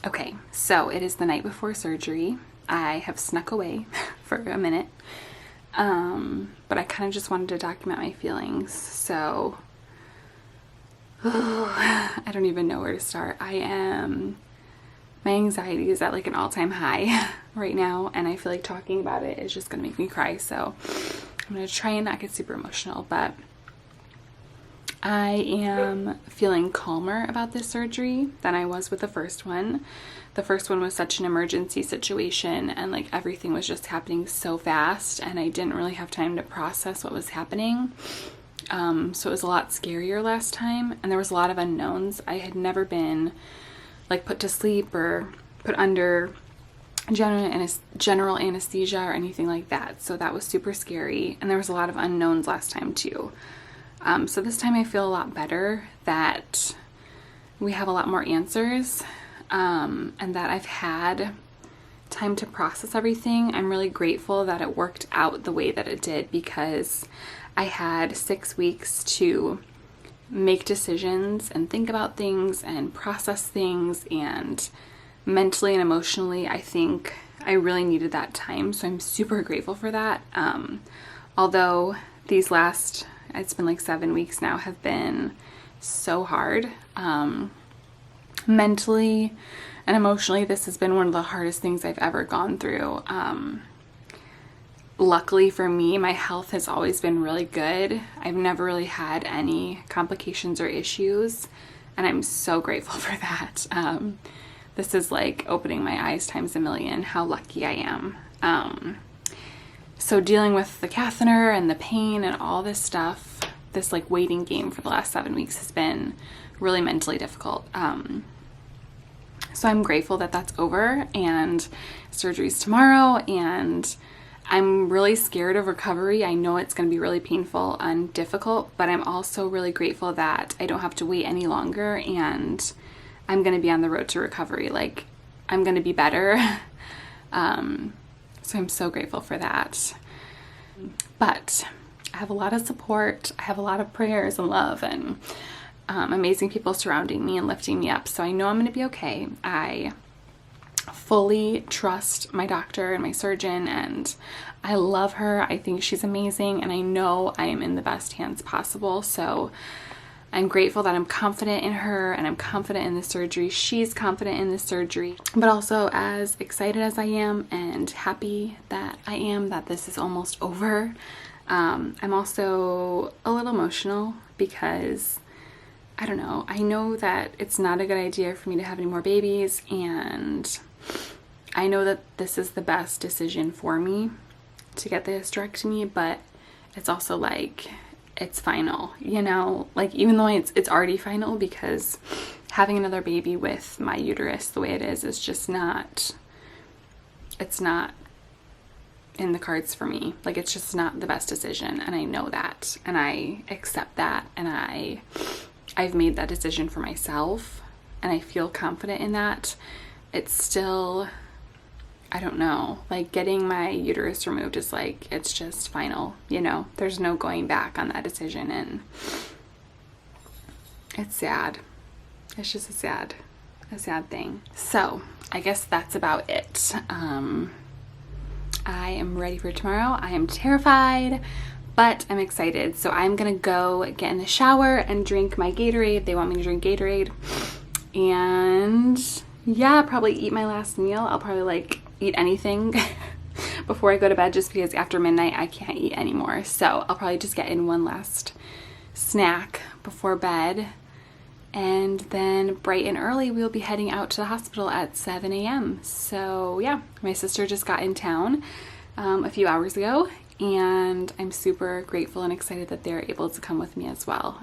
Okay, so it is the night before surgery. I have snuck away for a minute, but I kind of just wanted to document my feelings. So I don't even know where to start. My anxiety is at like an all-time high right now, and I feel like talking about it is just gonna make me cry. So I'm gonna try and not get super emotional, but I am feeling calmer about this surgery than I was with the first one. The first one was such an emergency situation, and like everything was just happening so fast, and I didn't really have time to process what was happening. So it was a lot scarier last time, and there was a lot of unknowns. I had never been like put to sleep or put under general anesthesia or anything like that. So that was super scary, and there was a lot of unknowns last time too. So this time I feel a lot better that we have a lot more answers, and that I've had time to process everything. I'm really grateful that it worked out the way that it did, because I had 6 weeks to make decisions and think about things and process things, and mentally and emotionally I think I really needed that time. So I'm super grateful for that. Although these last, it's been like 7 weeks now, have been so hard. Mentally and emotionally, this has been one of the hardest things I've ever gone through. Luckily for me, my health has always been really good. I've never really had any complications or issues, and I'm so grateful for that. This is like opening my eyes times a million how lucky I am. So dealing with the catheter and the pain and all this stuff, this like waiting game for the last 7 weeks has been really mentally difficult. So I'm grateful that that's over, and surgery's tomorrow, and I'm really scared of recovery. I know it's going to be really painful and difficult, but I'm also really grateful that I don't have to wait any longer, and I'm going to be on the road to recovery. Like, I'm going to be better. So I'm so grateful for that. But I have a lot of support. I have a lot of prayers and love, and amazing people surrounding me and lifting me up. So I know I'm going to be okay. I fully trust my doctor and my surgeon, and I love her. I think she's amazing, and I know I am in the best hands possible. So I'm grateful that I'm confident in her, and I'm confident in the surgery. She's confident in the surgery, but also as excited as I am and happy that I am that this is almost over. I'm also a little emotional because I don't know. I know that it's not a good idea for me to have any more babies, and I know that this is the best decision for me to get the hysterectomy, but it's also like, it's final, you know, like even though it's already final, because having another baby with my uterus the way it is just not, it's not in the cards for me. Like, it's just not the best decision, and I know that, and I accept that, and I've made that decision for myself, and I feel confident in that. It's still, I don't know, like getting my uterus removed is like, it's just final, you know, there's no going back on that decision, and it's sad. It's just a sad thing. So I guess that's about it. I am ready for tomorrow. I am terrified, but I'm excited. So I'm gonna go get in the shower and drink my Gatorade. They want me to drink Gatorade, and yeah, probably eat my last meal. I'll probably like eat anything before I go to bed, just because after midnight I can't eat anymore. So I'll probably just get in one last snack before bed, and then bright and early we'll be heading out to the hospital at 7 a.m. So yeah, my sister just got in town a few hours ago, and I'm super grateful and excited that they're able to come with me as well.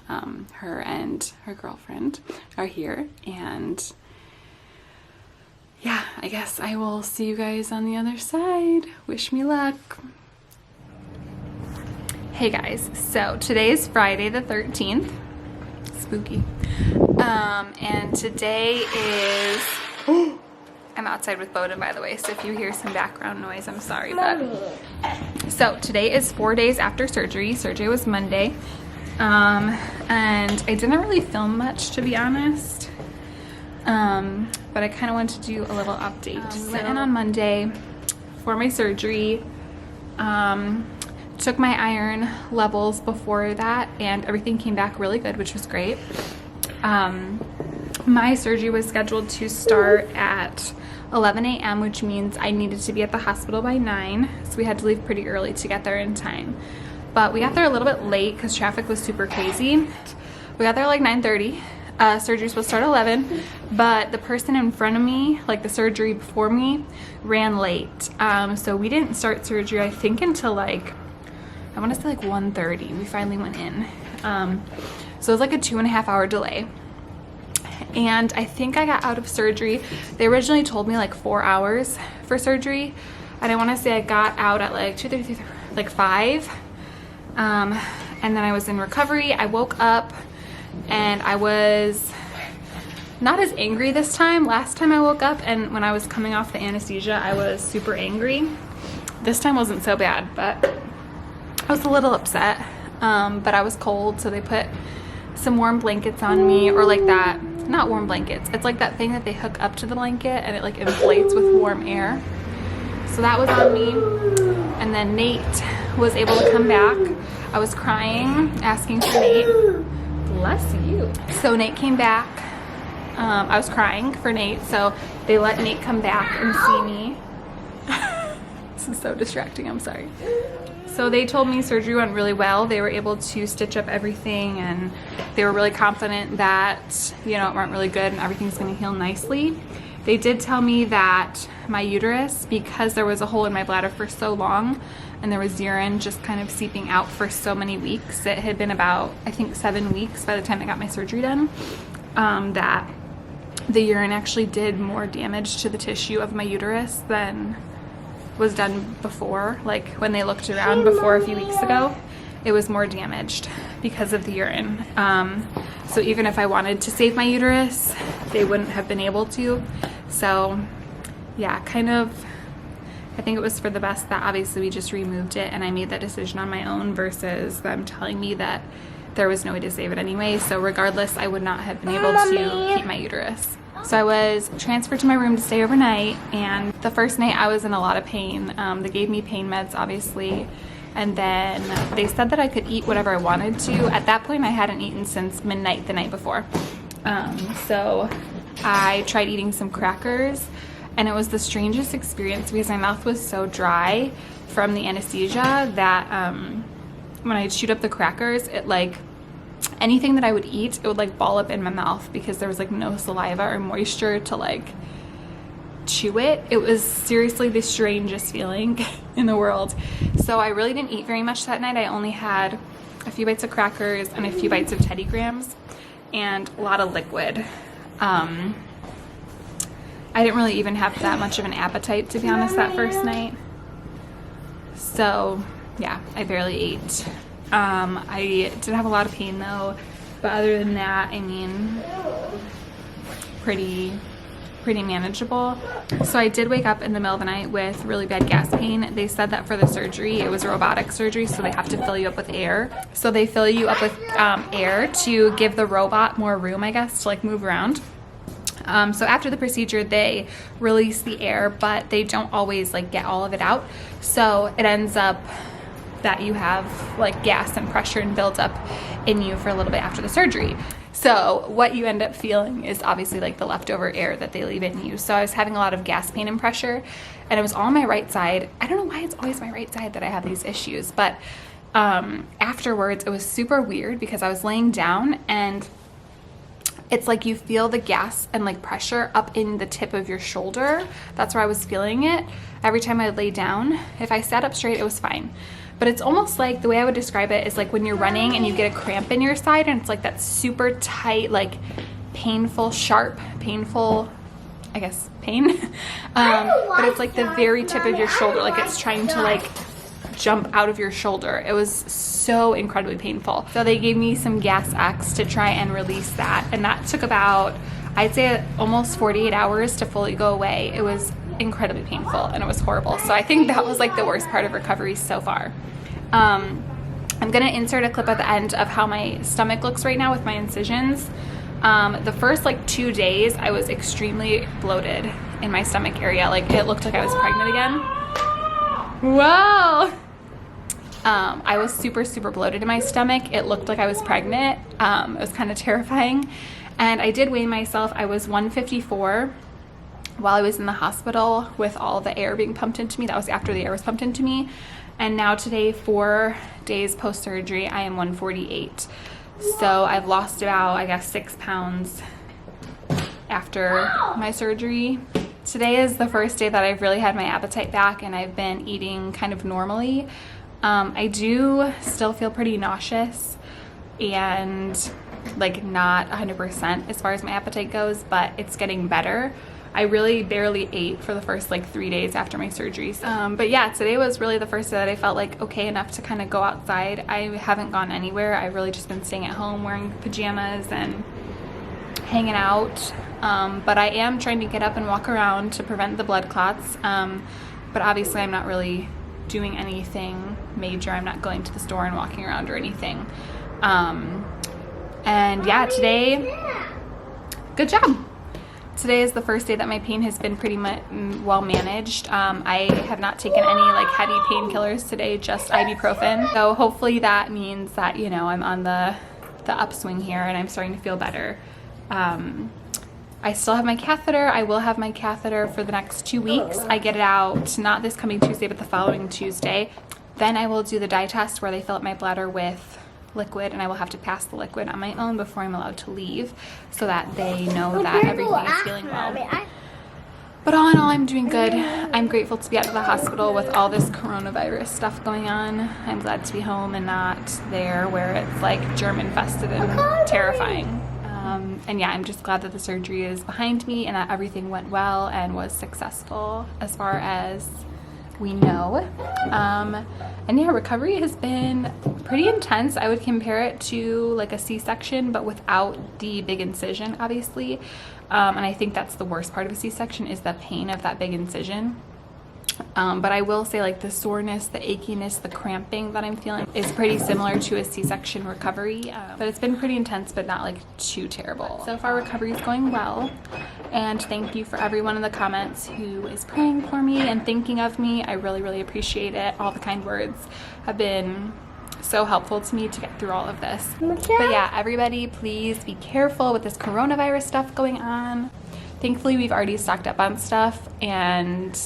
Her and her girlfriend are here, and yeah, I guess I will see you guys on the other side. Wish me luck. Hey guys, so today is Friday the 13th. Spooky. And today is, I'm outside with Boda, by the way, so if you hear some background noise, I'm sorry, but so today is 4 days after surgery. Surgery was Monday, and I didn't really film much, to be honest. but I kind of want to do a little update. Went in on Monday for my surgery. Took my iron levels before that, and everything came back really good, which was great. My surgery was scheduled to start at 11 a.m., which means I needed to be at the hospital by 9, so we had to leave pretty early to get there in time. But we got there a little bit late because traffic was super crazy. We got there like 9:30. Surgery was supposed to start at 11, but the person in front of me, like the surgery before me, ran late. So we didn't start surgery, I think, until like, I want to say like 1:30. We finally went in. So it was like a 2.5 hour delay. And I think I got out of surgery. They originally told me like 4 hours for surgery. And I want to say I got out at like 2:30, like 5. And then I was in recovery. I woke up and I was not as angry this time. Last time I woke up and when I was coming off the anesthesia, I was super angry. This time wasn't so bad, but I was a little upset. But I was cold, so they put some warm blankets on me, or like that, not warm blankets, it's like that thing that they hook up to the blanket and it like inflates with warm air. So that was on me. And then Nate was able to come back. I was crying, asking for Nate. Bless you. So Nate came back. I was crying for Nate, so they let Nate come back and see me. This is so distracting, I'm sorry. So they told me surgery went really well. They were able to stitch up everything, and they were really confident that, you know, it went really good and everything's gonna heal nicely. They did tell me that my uterus, because there was a hole in my bladder for so long and there was urine just kind of seeping out for so many weeks, it had been about, I think, 7 weeks by the time I got my surgery done, that the urine actually did more damage to the tissue of my uterus than was done before. Like when they looked around before a few weeks ago, it was more damaged because of the urine. So even if I wanted to save my uterus, they wouldn't have been able to. So yeah, kind of, I think it was for the best that obviously we just removed it and I made that decision on my own versus them telling me that there was no way to save it anyway. So regardless, I would not have been able to keep my uterus. So I was transferred to my room to stay overnight, and the first night I was in a lot of pain. They gave me pain meds, obviously, and then they said that I could eat whatever I wanted to. At that point, I hadn't eaten since midnight the night before. So I tried eating some crackers, and it was the strangest experience because my mouth was so dry from the anesthesia that when I'd shoot up the crackers, it like, anything that I would eat, it would like ball up in my mouth because there was like no saliva or moisture to like chew it. It was seriously the strangest feeling in the world. So I really didn't eat very much that night. I only had a few bites of crackers and a few bites of Teddy Grahams and a lot of liquid. I didn't really even have that much of an appetite, to be honest, that first night. So yeah, I barely ate. I did have a lot of pain though, but other than that, I mean, pretty manageable. So I did wake up in the middle of the night with really bad gas pain. They said that for the surgery, it was robotic surgery, so they have to fill you up with air. So they fill you up with air to give the robot more room, I guess, to like move around. So after the procedure, they release the air, but they don't always like get all of it out. So it ends up that you have like gas and pressure and build up in you for a little bit after the surgery. So what you end up feeling is obviously like the leftover air that they leave in you. So I was having a lot of gas pain and pressure, and it was all on my right side. I don't know why it's always my right side that I have these issues, but afterwards it was super weird because I was laying down and it's like you feel the gas and like pressure up in the tip of your shoulder. That's where I was feeling it every time I lay down. If I sat up straight, it was fine. But it's almost like, the way I would describe it is like when you're running and you get a cramp in your side and it's like that super tight, like painful, sharp, painful, I guess, pain. But it's like the very tip of your shoulder, like it's trying to like jump out of your shoulder. It was so incredibly painful. So they gave me some Gas X to try and release that. And that took about, I'd say almost 48 hours to fully go away. It was incredibly painful and it was horrible. So I think that was like the worst part of recovery so far. I'm gonna insert a clip at the end of how my stomach looks right now with my incisions. The first like 2 days I was extremely bloated in my stomach area. Like it looked like I was pregnant again. Wow. I was super bloated in my stomach. It looked like I was pregnant. It was kind of terrifying. And I did weigh myself. I was 154 while I was in the hospital with all the air being pumped into me. That was after the air was pumped into me. And now today, 4 days post-surgery, I am 148. So I've lost about, I guess, 6 pounds after my surgery. Today is the first day that I've really had my appetite back and I've been eating kind of normally. I do still feel pretty nauseous and like not 100% as far as my appetite goes, but it's getting better. I really barely ate for the first like 3 days after my surgery. But yeah, today was really the first day that I felt like okay enough to kind of go outside. I haven't gone anywhere. I've really just been staying at home wearing pajamas and hanging out. But I am trying to get up and walk around to prevent the blood clots. But obviously I'm not really doing anything major. I'm not going to the store and walking around or anything. And yeah, today, good job. Today is the first day that my pain has been pretty well managed. I have not taken any like heavy painkillers today, just ibuprofen. So hopefully that means that, you know, I'm on the upswing here and I'm starting to feel better. I still have my catheter. I will have my catheter for the next 2 weeks. I get it out not this coming Tuesday, but the following Tuesday. Then I will do the dye test where they fill up my bladder with liquid, and I will have to pass the liquid on my own before I'm allowed to leave so that they know that everything is feeling well. But all in all, I'm doing good. I'm grateful to be out of the hospital with all this coronavirus stuff going on. I'm glad to be home and not there where it's like germ infested and terrifying. And yeah, I'm just glad that the surgery is behind me and that everything went well and was successful as far as we know. And yeah, recovery has been pretty intense. I would compare it to like a C-section, but without the big incision, obviously. And I think that's the worst part of a C-section is the pain of that big incision. But I will say like the soreness, the achiness, the cramping that I'm feeling is pretty similar to a C-section recovery. But it's been pretty intense, but not like too terrible. So far recovery is going well. And thank you for everyone in the comments who is praying for me and thinking of me. I really appreciate it. All the kind words have been so helpful to me to get through all of this. But yeah, everybody please be careful with this coronavirus stuff going on. Thankfully, we've already stocked up on stuff and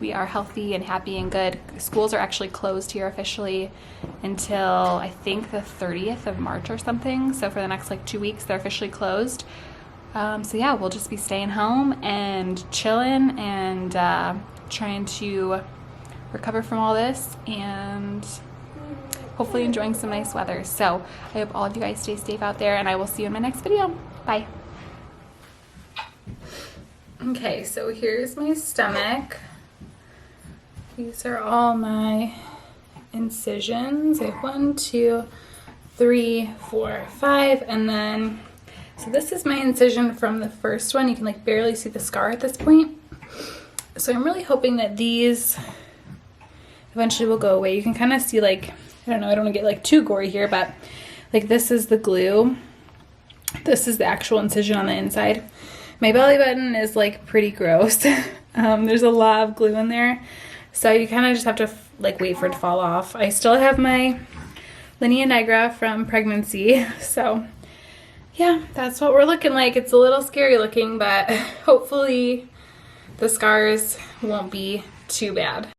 we are healthy and happy and good. Schools are actually closed here officially until I think the 30th of March or something. So for the next like 2 weeks, they're officially closed. So yeah, we'll just be staying home and chilling and trying to recover from all this and hopefully enjoying some nice weather. So I hope all of you guys stay safe out there and I will see you in my next video. Bye. Okay, so here's my stomach. These are all my incisions. I have 1, 2, 3, 4, 5, and then, so this is my incision from the first one. You can like barely see the scar at this point. So I'm really hoping that these eventually will go away. You can kind of see like, I don't know, I don't want to get like too gory here, but like this is the glue. This is the actual incision on the inside. My belly button is like pretty gross. There's a lot of glue in there. So you kind of just have to like wait for it to fall off. I still have my linea nigra from pregnancy. So yeah, that's what we're looking like. It's a little scary looking, but hopefully the scars won't be too bad.